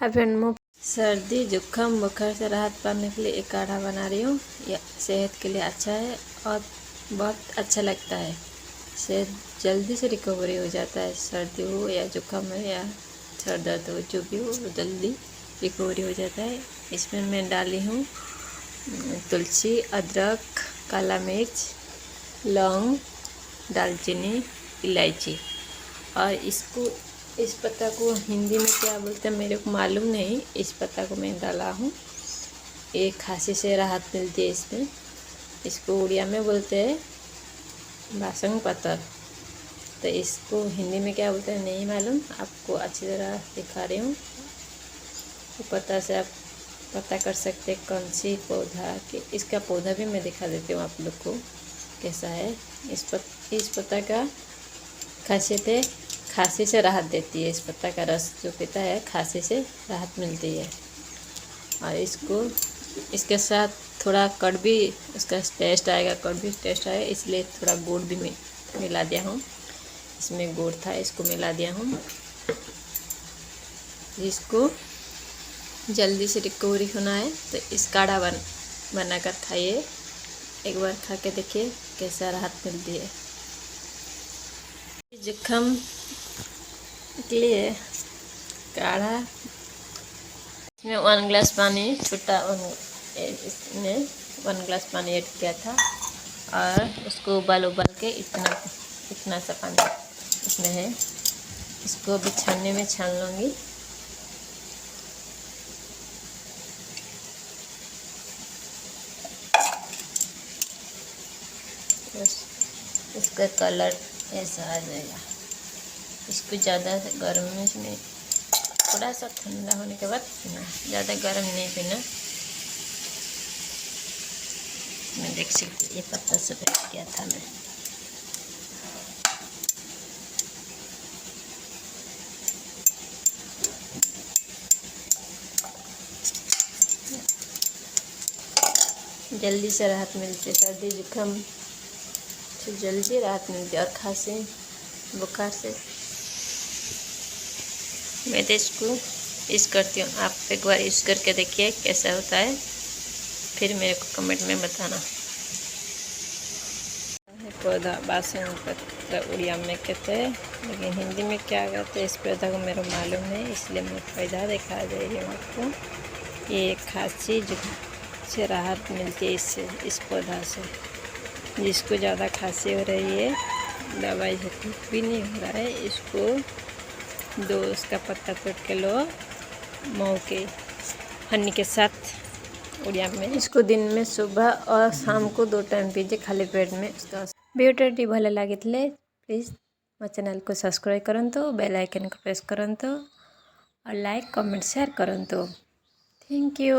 Hi friend, मैं सर्दी जुकाम बुखार से राहत पाने के लिए एक काढ़ा बना रही हूँ। यह सेहत के लिए अच्छा है और बहुत अच्छा लगता है। सेहत जल्दी से रिकवरी हो जाता है। सर्दी हो या जुकाम हो या सर दर्द हो, जो भी हो जल्दी रिकवरी हो जाता है। इसमें मैं डाली हूँ तुलसी, अदरक, काला मिर्च, लौंग, दालचीनी, इलायची। और इस पत्ता को हिंदी में क्या बोलते हैं मेरे को मालूम नहीं। इस पत्ता को मैं डाला हूँ। एक खांसी से राहत मिलती है इसमें। इसको उड़िया में बोलते हैं बासंग पत्ता। तो इसको हिंदी में क्या बोलते हैं नहीं मालूम, आपको अच्छी तरह दिखा रही हूँ। तो पत्ता से आप पता कर सकते हैं कौन सी पौधा कि इसका पौधा भी मैं दिखा देती हूँ आप लोग को कैसा है। इस पत्ता का खासियत है, खांसी से राहत देती है। इस पत्ता का रस जो पीता है खांसी से राहत मिलती है। और इसके साथ थोड़ा कड़वी उसका टेस्ट आएगा, कड़वी टेस्ट आएगा, इसलिए थोड़ा गुड़ भी मिला दिया हूँ। इसमें गुड़ था, इसको मिला दिया हूँ। जिसको जल्दी से रिकवरी होना है तो इस काढ़ा बनाकर खाइए। एक बार खा के देखिए कैसा राहत मिलती है। जुकाम के लिए काढ़ा, इसमें 1 गिलास पानी, छोटा इसमें 1 गिलास पानी ऐड किया था। और उसको उबाल के इतना सा पानी इसमें है। इसको अभी छानने में छान लूँगी। बस इसका कलर ऐसा आ जाएगा। इसको ज़्यादा गर्म में नहीं, थोड़ा सा ठंडा होने के बाद पीना, ज़्यादा गर्म नहीं पीना। मैं देख सकती, ये पत्ता सब ऐड किया था मैं। जल्दी से राहत मिलती है। सर्दी जुकाम से जल्दी राहत मिलती है और खांसी बुखार से। मैं तो इसको यूज़ करती हूँ। आप एक बार यूज़ करके देखिए कैसा होता है, फिर मेरे को कमेंट में बताना। पौधा बासंग पत्ता उड़िया में कहते हैं, लेकिन हिंदी में क्या कहते हैं इस पौधा को मेरे को मालूम नहीं, इसलिए मैं पौधा दिखा दे रही हूँ आपको। ये खांसी से राहत मिलती है इस पौधा से। जिसको ज़्यादा खांसी हो रही है, दवाई से ठीक भी नहीं हो रहा है, इसको उसका पत्ता तोड़ के लो, मऊ के हनी के साथ उड़िया में। इसको दिन में सुबह और शाम को 2 टाइम पीजिए खाली पेट में। उसका भिडियोटी भले लगे प्लीज़ मो चैनल को सब्सक्राइब करंतु, बेल आइकन को प्रेस करंतु और लाइक कमेंट शेयर करंतु। Thank you.